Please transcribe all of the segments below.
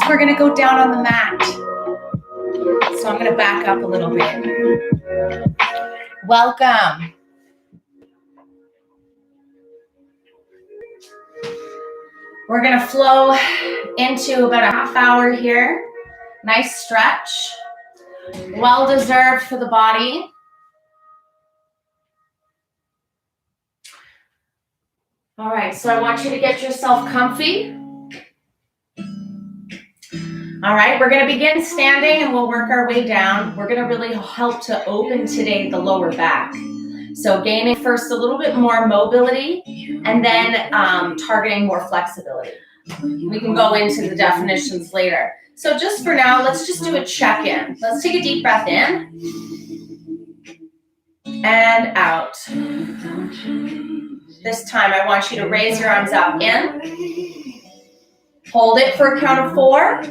we're gonna go down on the mat. So I'm gonna back up a little bit. Welcome. We're gonna flow into about a half hour here. Nice stretch. Well deserved for the body. All right, so I want you to get yourself comfy. All right, we're gonna begin standing and we'll work our way down. We're gonna really help to open today the lower back. So gaining first a little bit more mobility and then targeting more flexibility. We can go into the definitions later. So just for now, let's just do a check-in. Let's take a deep breath in and out. This time I want you to raise your arms up. In. Hold it for a count of 4.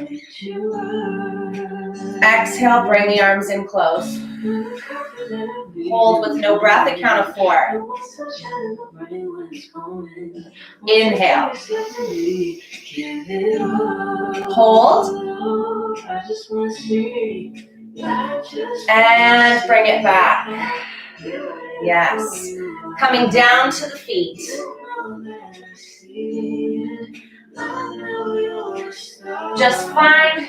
Exhale, bring the arms in close. Hold with no breath, a count of 4. Inhale. Hold. And bring it back. Yes. Coming down to the feet. Just find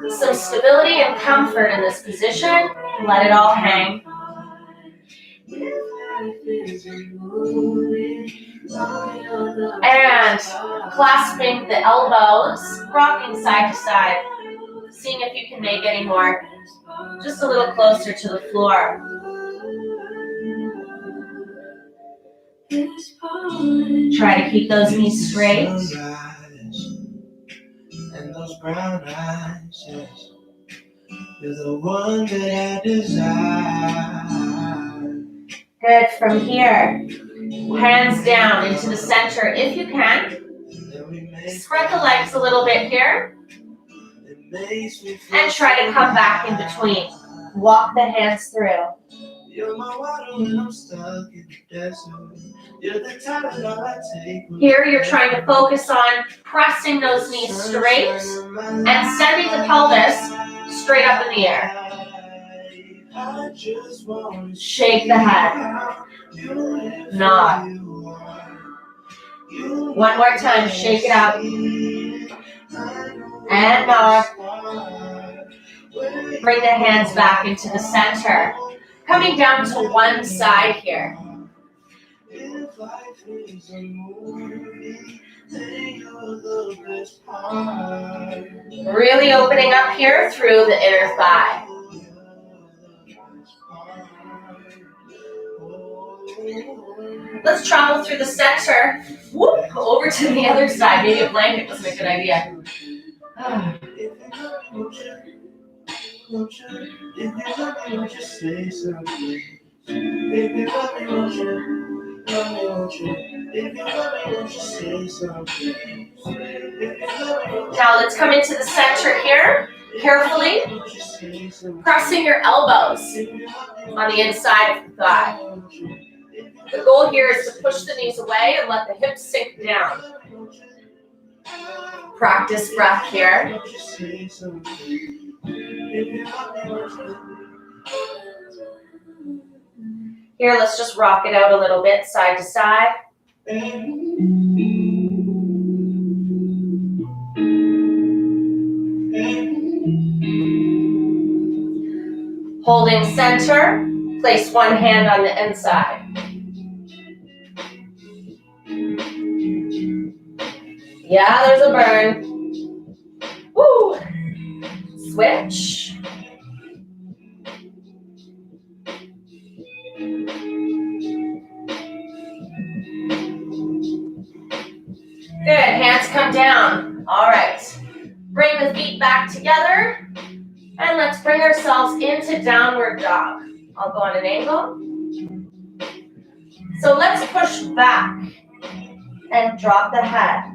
some stability and comfort in this position. Let it all hang. And clasping the elbows, rocking side to side. Seeing if you can make any more. Just a little closer to the floor. Try to keep those knees straight. And those brown eyes, yes. You're the one that I desire. Good. From here, hands down into the center if you can. Spread the legs a little bit here. And try to come back in between. Walk the hands through. You're my water when I'm stuck in the desert. You're the time that I take. Here you're trying to focus on pressing those knees straight and sending the pelvis straight up in the air. Shake the head. Nod. One more time, shake it out. And nod. Bring the hands back into the center. Coming down to one side here. Really opening up here through the inner thigh. Let's travel through the center. Whoop, over to the other side. Maybe a blanket was a good idea. Now let's come into the center here. Carefully pressing your elbows on the inside of the thigh. The goal here is to push the knees away and let the hips sink down. Practice breath here. Here, let's just rock it out a little bit, side to side. Holding center, place one hand on the inside. Yeah, there's a burn. Woo! Switch. Good, hands come down. All right. Bring the feet back together. And let's bring ourselves into downward dog. I'll go on an angle. So let's push back and drop the head.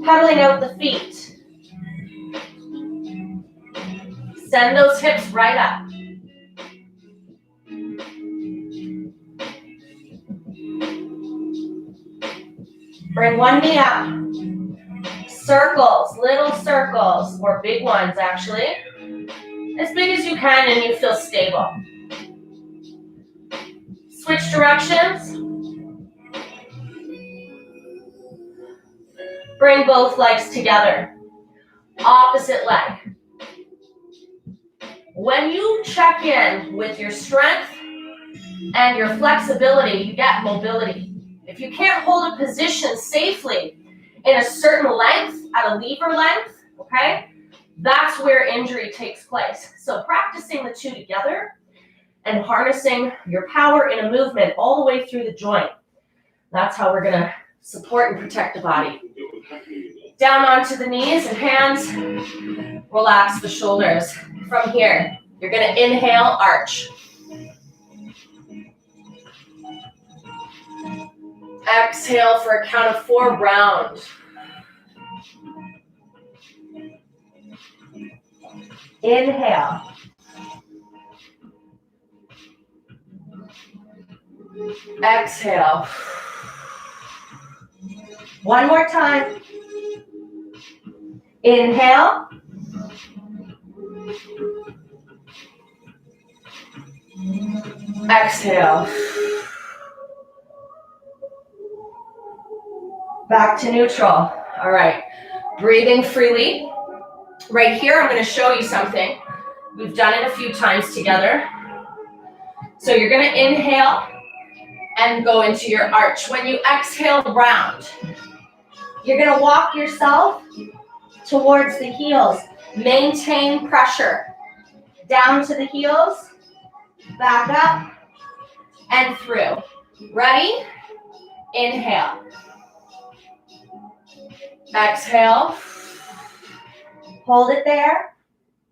Pedaling out the feet. Send those hips right up. Bring one knee up. Circles, little circles, or big ones actually. As big as you can and you feel stable. Switch directions. Bring both legs together. Opposite leg. When you check in with your strength and your flexibility, you get mobility. If you can't hold a position safely in a certain length, at a lever length, okay, that's where injury takes place. So practicing the two together and harnessing your power in a movement all the way through the joint. That's how we're gonna support and protect the body. Down onto the knees and hands. Relax the shoulders. From here, you're gonna inhale, arch. Exhale for a count of 4, round. Inhale. Exhale. One more time. Inhale. Exhale. Back to neutral. All right. Breathing freely. Right here, I'm going to show you something. We've done it a few times together. So you're going to inhale and go into your arch. When you exhale, round. You're going to walk yourself towards the heels. Maintain pressure. Down to the heels, back up, and through. Ready? Inhale. Exhale. Hold it there.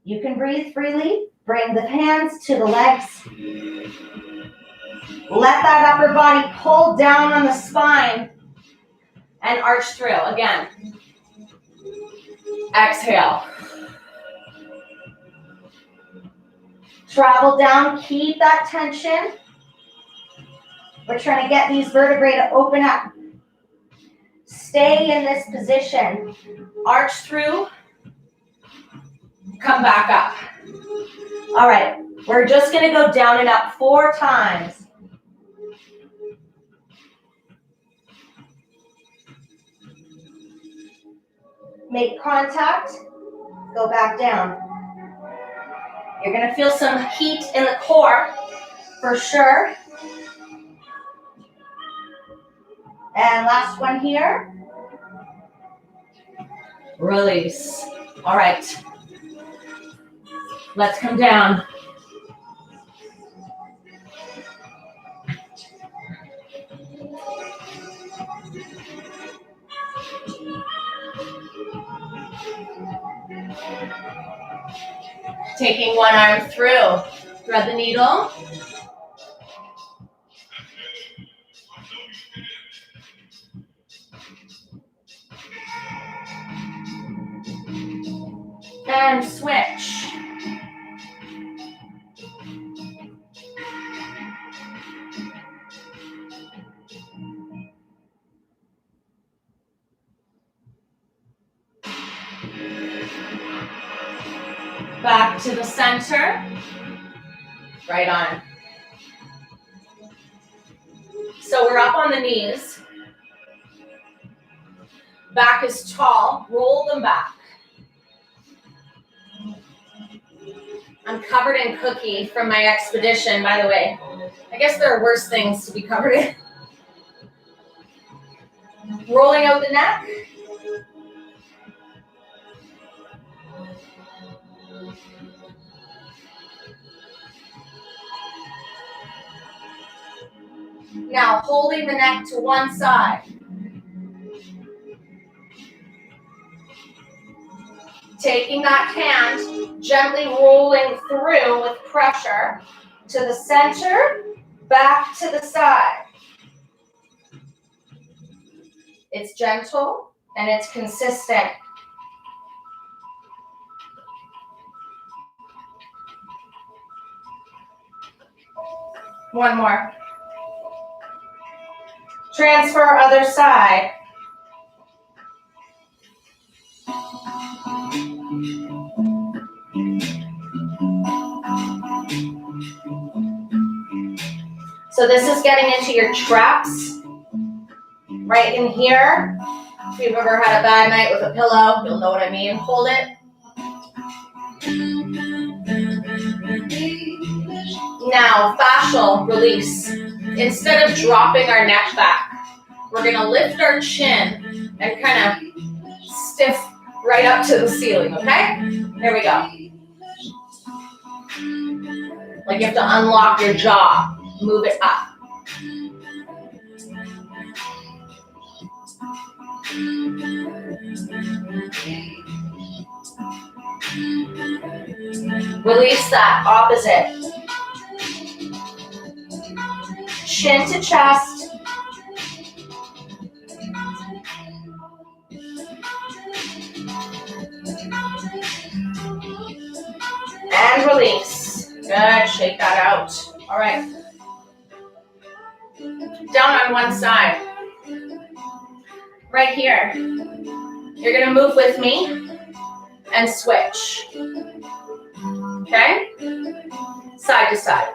You can breathe freely. Bring the hands to the legs. Let that upper body pull down on the spine and arch through. Again. Exhale. Travel down. Keep that tension. We're trying to get these vertebrae to open up. Stay in this position. Arch through. Come back up. All right. We're just going to go down and up 4 times. Make contact. Go back down. You're going to feel some heat in the core for sure. And last one here. Release. All right. Let's come down. Taking one arm through. Thread the needle. And switch. Back to the center. Right on. So we're up on the knees. Back is tall. Roll them back. I'm covered in cookie from my expedition, by the way. I guess there are worse things to be covered in. Rolling out the neck. Now holding the neck to one side. Taking that hand, gently rolling through with pressure to the center, back to the side. It's gentle and it's consistent. One more. Transfer other side. So this is getting into your traps, right in here. If you've ever had a bad night with a pillow, you'll know what I mean. Hold it. Now, fascial release. Instead of dropping our neck back, we're gonna lift our chin and kind of stiff right up to the ceiling, okay? Here we go. Like you have to unlock your jaw, move it up. Release that opposite. Chin to chest. And release. Good, shake that out. All right. Down on one side. Right here. You're gonna move with me and switch. Okay? Side to side.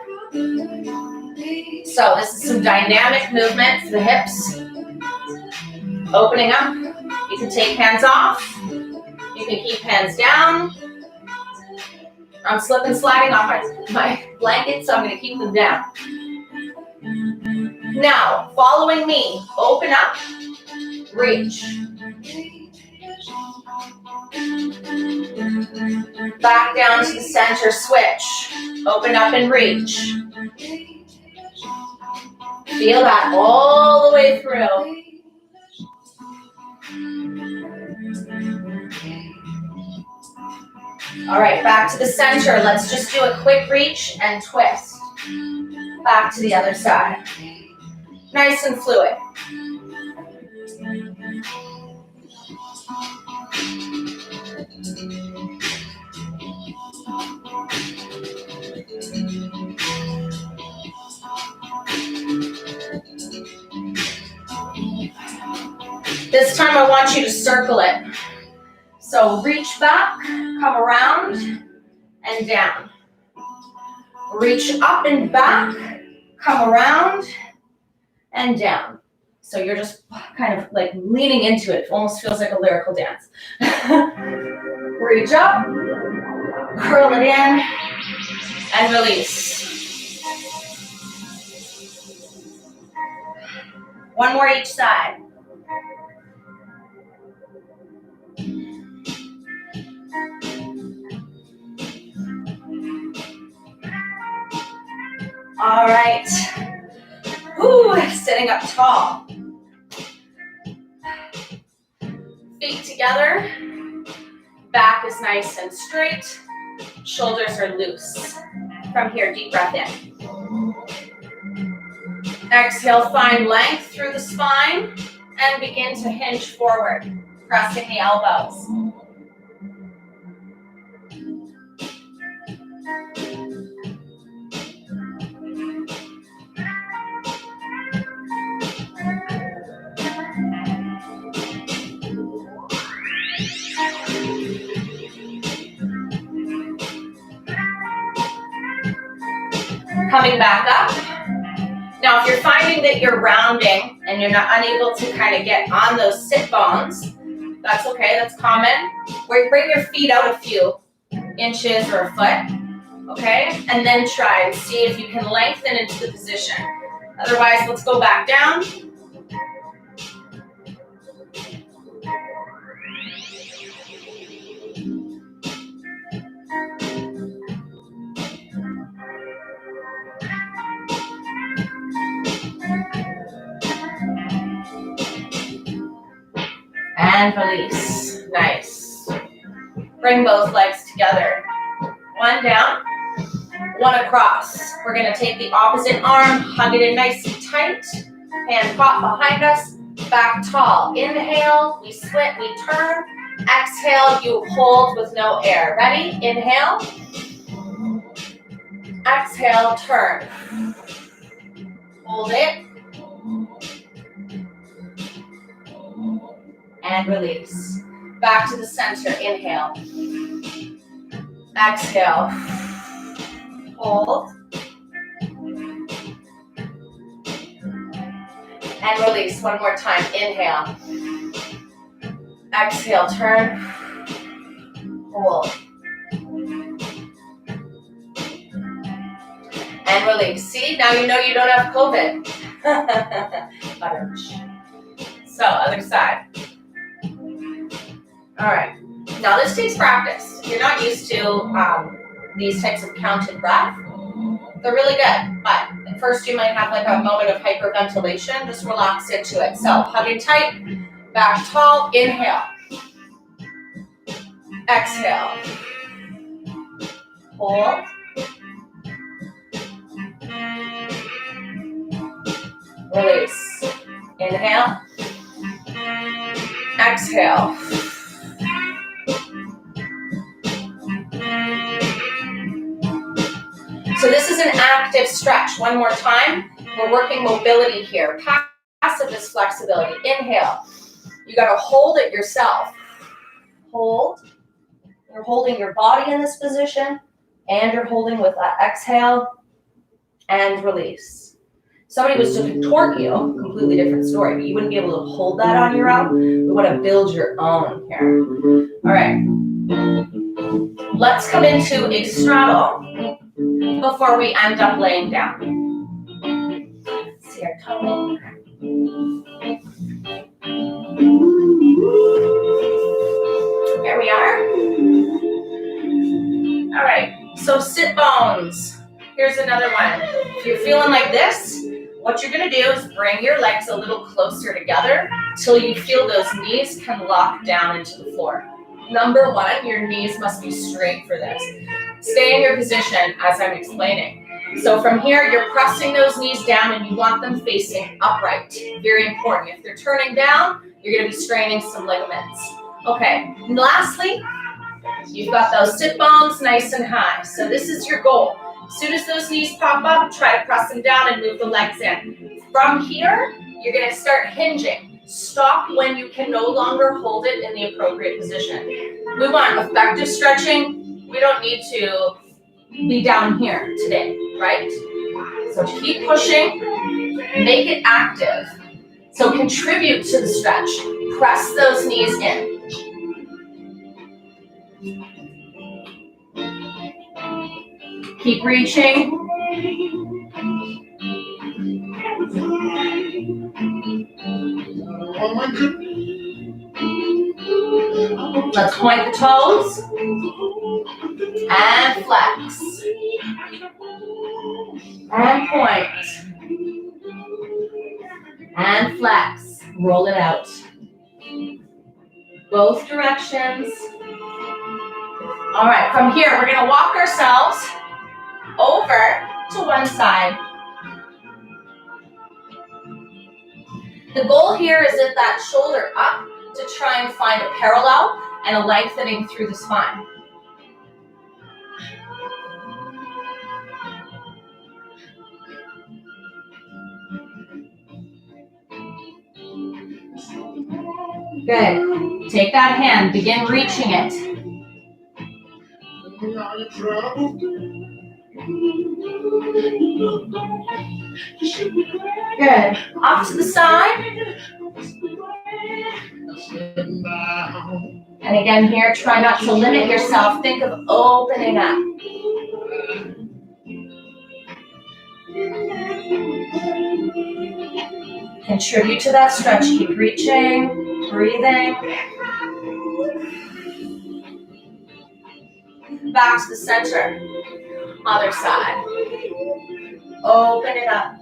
So this is some dynamic movement for the hips. Opening up. You can take hands off. You can keep hands down. I'm slip and sliding off my blanket, so I'm going to keep them down. Now, following me, open up, reach. Back down to the center, switch. Open up and reach. Feel that all the way through. All right, back to the center. Let's just do a quick reach and twist. Back to the other side. Nice and fluid. This time I want you to circle it. So reach back, come around, and down. Reach up and back, come around, and down. So you're just kind of like leaning into it. It almost feels like a lyrical dance. Reach up, curl it in, and release. One more each side. All right. Ooh, sitting up tall. Feet together. Back is nice and straight. Shoulders are loose. From here, deep breath in. Exhale, find length through the spine and begin to hinge forward, pressing the elbows. Coming back up. Now, if you're finding that you're rounding and you're not unable to kind of get on those sit bones, that's okay, that's common. Bring your feet out a few inches or a foot, okay? And then try and see if you can lengthen into the position. Otherwise, let's go back down. And release. Nice. Bring both legs together. One down, one across. We're going to take the opposite arm, hug it in nice and tight. Hand caught behind us. Back tall. Inhale, we split, we turn. Exhale, you hold with no air. Ready? Inhale. Exhale, turn. Hold it. And release. Back to the center. Inhale. Exhale. Hold. And release one more time. Inhale. Exhale, turn. Hold. And release. See, now you know you don't have COVID. So, other side. All right. Now this takes practice. If you're not used to these types of counted breath, they're really good. But at first you might have like a moment of hyperventilation. Just relax into it. So hug it tight, back tall, inhale. Exhale. Hold. Release. Inhale. Exhale. So this is an active stretch. One more time. We're working mobility here. Passive is flexibility. Inhale. You got to hold it yourself. Hold. You're holding your body in this position, and you're holding with that exhale and release. Somebody was to contort you, completely different story, but you wouldn't be able to hold that on your own. We want to build your own here. All right. Let's come into a straddle before we end up laying down. See our tummy. There we are. All right, so sit bones. Here's another one. If you're feeling like this, what you're gonna do is bring your legs a little closer together till you feel those knees can lock down into the floor. Number one, your knees must be straight for this. Stay in your position as I'm explaining. So from here, you're pressing those knees down and you want them facing upright. Very important. If they're turning down, you're gonna be straining some ligaments. Okay, and lastly, you've got those sit bones nice and high. So this is your goal. As soon as those knees pop up, try to press them down and move the legs in. From here, you're gonna start hinging. Stop when you can no longer hold it in the appropriate position. We want effective stretching. We don't need to be down here today, right? So keep pushing, make it active. So contribute to the stretch. Press those knees in. Keep reaching. Let's point the toes and flex and point and flex. Roll it out. Both directions. All right, from here, we're gonna walk ourselves over to one side. The goal here is at that shoulder up to try and find a parallel and a lengthening through the spine. Good. Take that hand, begin reaching it. Good. Off to the side. And again here, try not to limit yourself. Think of opening up. Contribute to that stretch. Keep reaching, breathing. Back to the center. Other side. Open it up.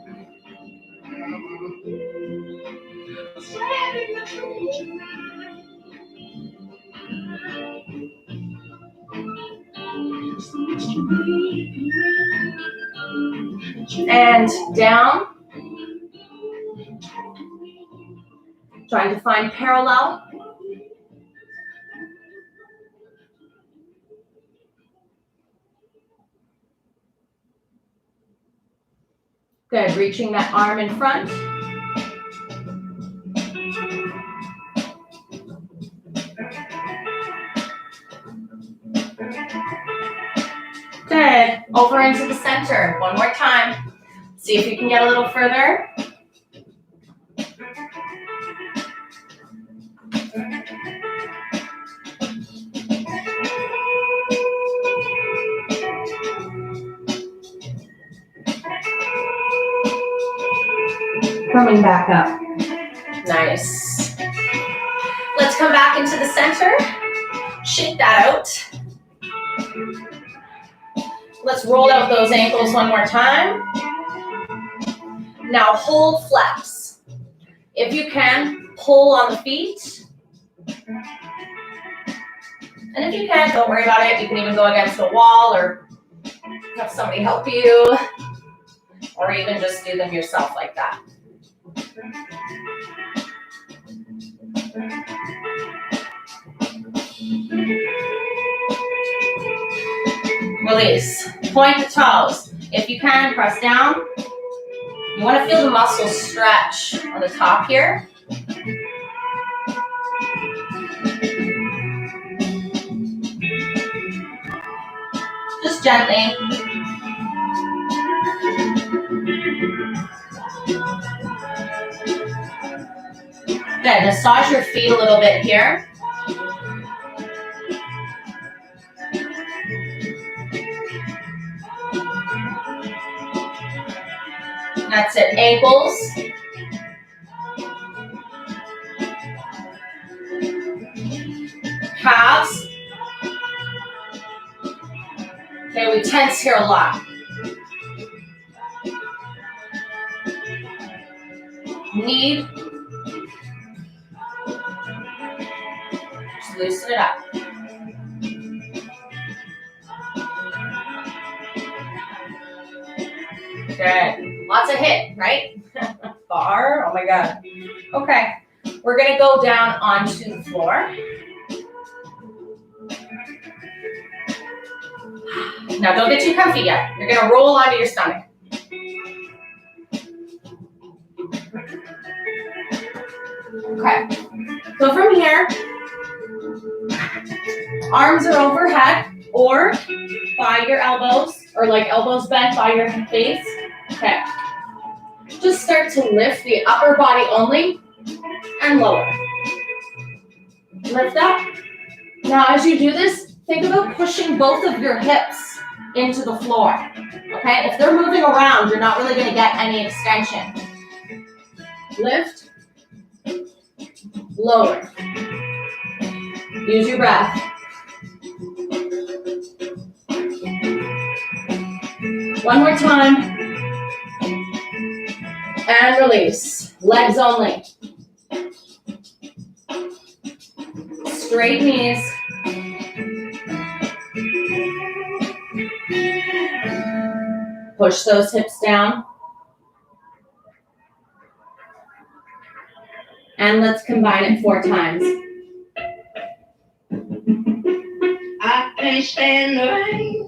And down. Trying to find parallel. Good, reaching that arm in front. Good, over into the center. One more time. See if you can get a little further. Coming back up. Nice. Let's come back into the center. Shake that out. Let's roll out those ankles one more time. Now hold flex. If you can, pull on the feet. And if you can, don't worry about it. You can even go against the wall or have somebody help you, or even just do them yourself like that. Release. Point the toes. If you can, press down. You want to feel the muscles stretch on the top here. Just gently. Good. Massage your feet a little bit here. That's it. Ankles. Calves. Okay, we tense here a lot. Knee. Just loosen it up. Good. Lots of hit, right? Bar. Oh my God. Okay. We're going to go down onto the floor. Now don't get too comfy yet. You're going to roll onto your stomach. Okay. So from here, arms are overhead or by your elbows, or like elbows bent by your face. Okay. Just start to lift the upper body only and lower. Lift up. Now as you do this, think about pushing both of your hips into the floor. Okay? If they're moving around, you're not really going to get any extension. Lift. Lower. Use your breath. One more time. And release. Legs only. Straight knees. Push those hips down. And let's combine it 4 times. I can't stand the rain.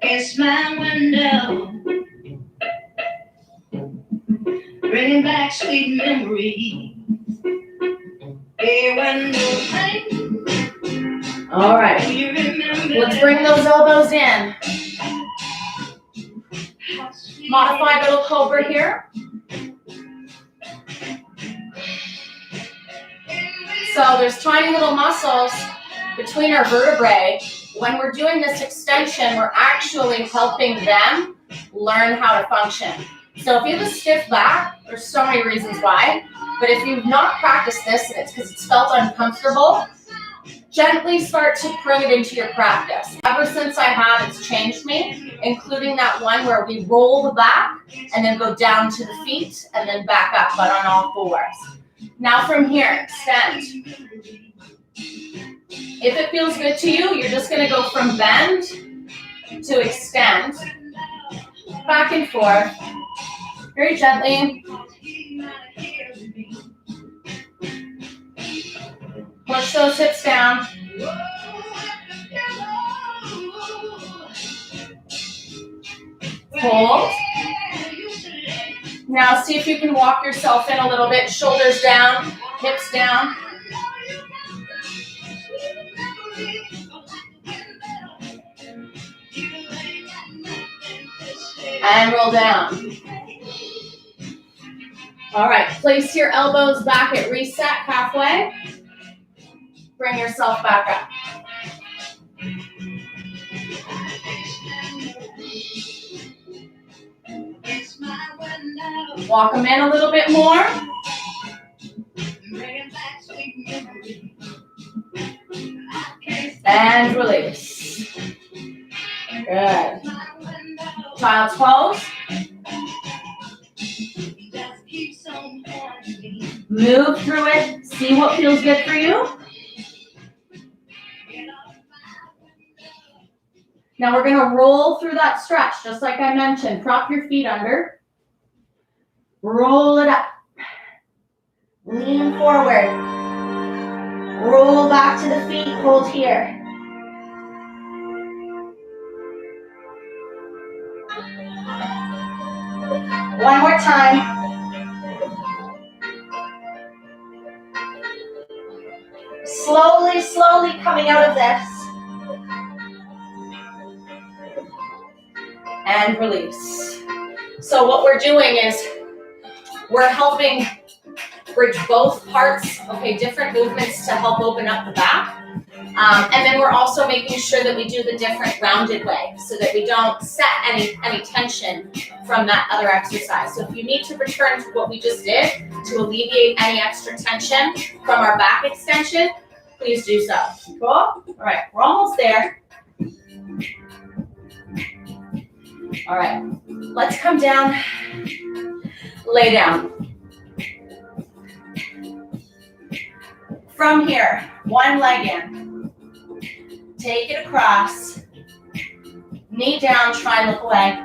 It's my window. Bringing back sweet memories. All right. Let's bring those elbows in. Modified little cobra here. So there's tiny little muscles between our vertebrae. When we're doing this extension, we're actually helping them learn how to function. So if you have a stiff back, there's so many reasons why, but if you've not practiced this and it's because it's felt uncomfortable, gently start to bring it into your practice. Ever since I have, it's changed me, including that one where we roll the back and then go down to the feet and then back up, but on all fours. Now from here, extend. If it feels good to you, you're just going to go from bend to extend, back and forth, very gently. Push those hips down. Hold. Now see if you can walk yourself in a little bit. Shoulders down, hips down. And roll down. All right, place your elbows back at reset halfway. Bring yourself back up. Walk them in a little bit more. And release. Good. Child's pose. Move through it. See what feels good for you. Now we're going to roll through that stretch, just like I mentioned. Prop your feet under. Roll it up. Lean forward. Roll back to the feet. Hold here. One more time. Slowly, slowly coming out of this. And release. So what we're doing is we're helping bridge both parts, okay, different movements to help open up the back. And then we're also making sure that we do the different rounded way so that we don't set any tension from that other exercise. So if you need to return to what we just did to alleviate any extra tension from our back extension, please do so. Cool? All right, we're almost there. All right, let's come down, lay down. From here, one leg in. Take it across. Knee down, try and look away.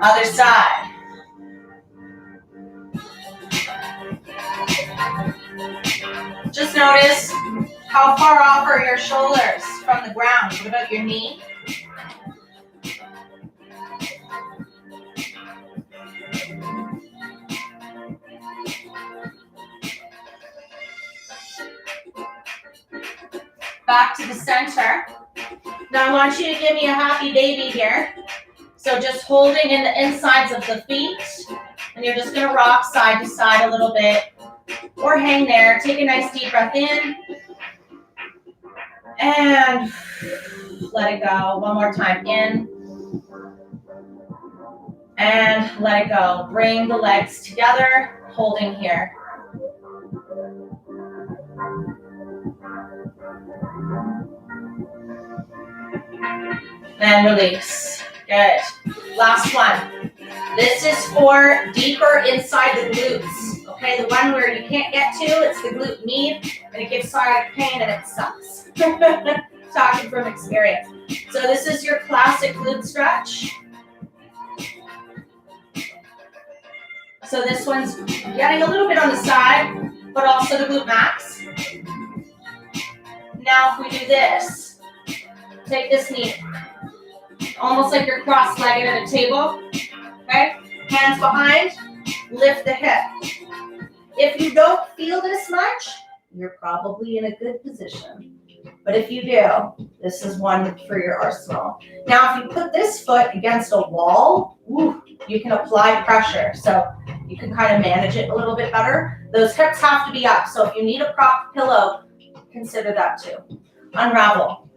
Other side. Just notice how far off are your shoulders from the ground. What about your knee? Back to the center. Now I want you to give me a happy baby here. So just holding in the insides of the feet, and you're just gonna rock side to side a little bit, or hang there. Take a nice deep breath in, and let it go. One more time, in, and let it go. Bring the legs together, holding here. And release. Good. Last one. This is for deeper inside the glutes. Okay, the one where you can't get to, it's the glute med, and it gives sciatic pain and it sucks. Talking from experience. So this is your classic glute stretch. So this one's getting a little bit on the side, but also the glute max. Now if we do this, take this knee, almost like you're cross-legged at a table, okay? Hands behind, lift the hip. If you don't feel this much, you're probably in a good position. But if you do, this is one for your arsenal. Now, if you put this foot against a wall, you can apply pressure. So you can kind of manage it a little bit better. Those hips have to be up. So if you need a prop pillow, consider that too. Unravel.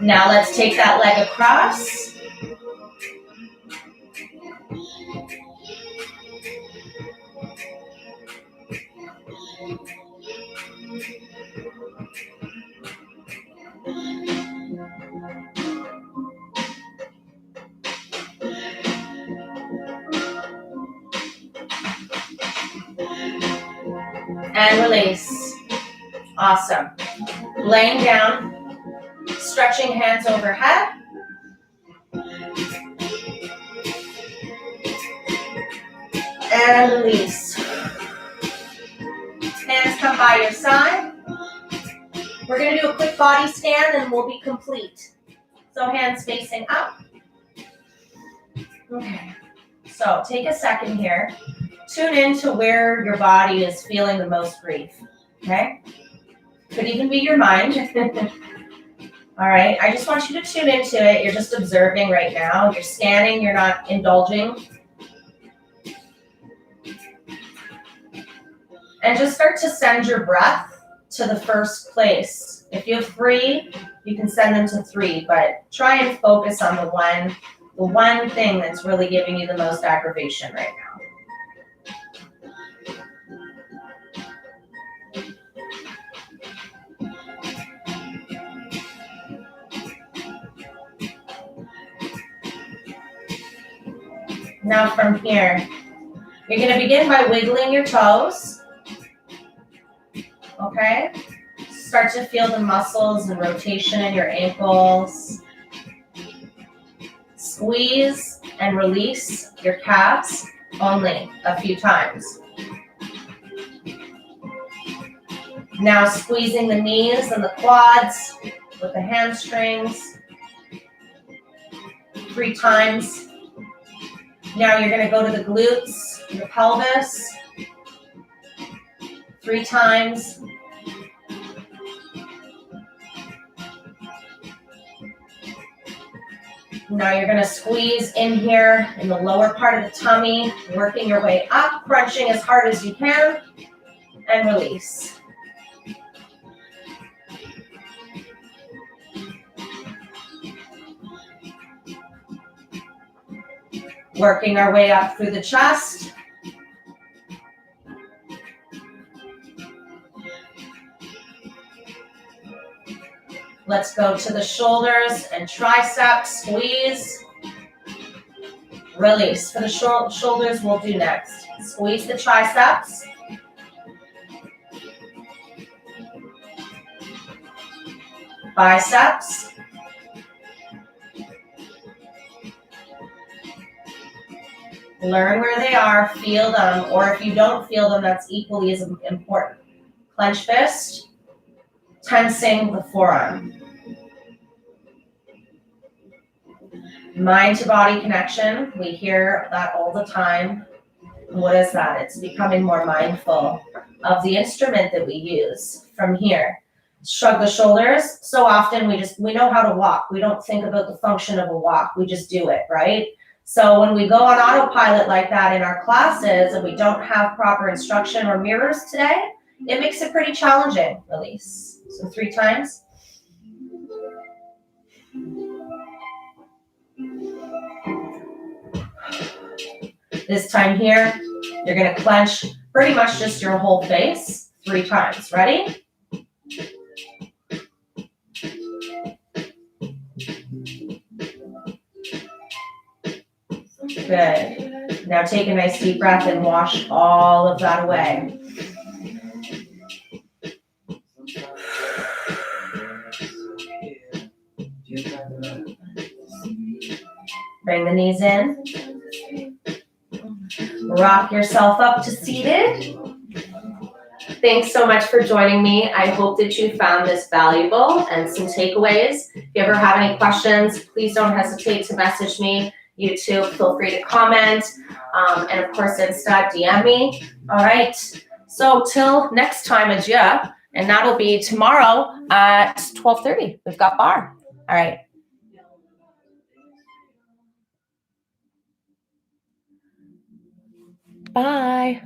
Now let's take that leg across. And release. Awesome. Laying down, stretching hands overhead. And release. Hands come by your side. We're going to do a quick body scan and we'll be complete. So hands facing up. Okay. So take a second here. Tune into where your body is feeling the most grief. Okay? Could even be your mind. All right. I just want you to tune into it. You're just observing right now. You're scanning. You're not indulging. And just start to send your breath to the first place. If you have 3, you can send them to 3, but try and focus on the one thing that's really giving you the most aggravation right now. Now from here, you're going to begin by wiggling your toes. Okay? Start to feel the muscles and rotation in your ankles. Squeeze and release your calves only a few times. Now squeezing the knees and the quads with the hamstrings 3 times. Now you're going to go to the glutes, the pelvis 3 times. Now you're going to squeeze in here in the lower part of the tummy, working your way up, crunching as hard as you can, and release. Working our way up through the chest. Let's go to the shoulders and triceps. Squeeze. Release. For the shoulders, we'll do next. Squeeze the triceps. Biceps. Learn where they are, feel them, or if you don't feel them, that's equally as important. Clench fist, tensing the forearm. Mind to body connection, we hear that all the time. What is that? It's becoming more mindful of the instrument that we use from here. Shrug the shoulders. So often we know how to walk. We don't think about the function of a walk. We just do it, right? So when we go on autopilot like that in our classes and we don't have proper instruction or mirrors today, it makes it pretty challenging. Release. So 3 times. This time here, you're going to clench pretty much just your whole face 3 times. Ready? Good. Now take a nice deep breath and wash all of that away. Bring the knees in. Rock yourself up to seated. Thanks so much for joining me. I hope that you found this valuable and some takeaways. If you ever have any questions, please don't hesitate to message me. YouTube, feel free to comment. And of course, Insta, DM me. All right. So till next time, adieu. And that'll be tomorrow at 12:30. We've got bar. All right. Bye.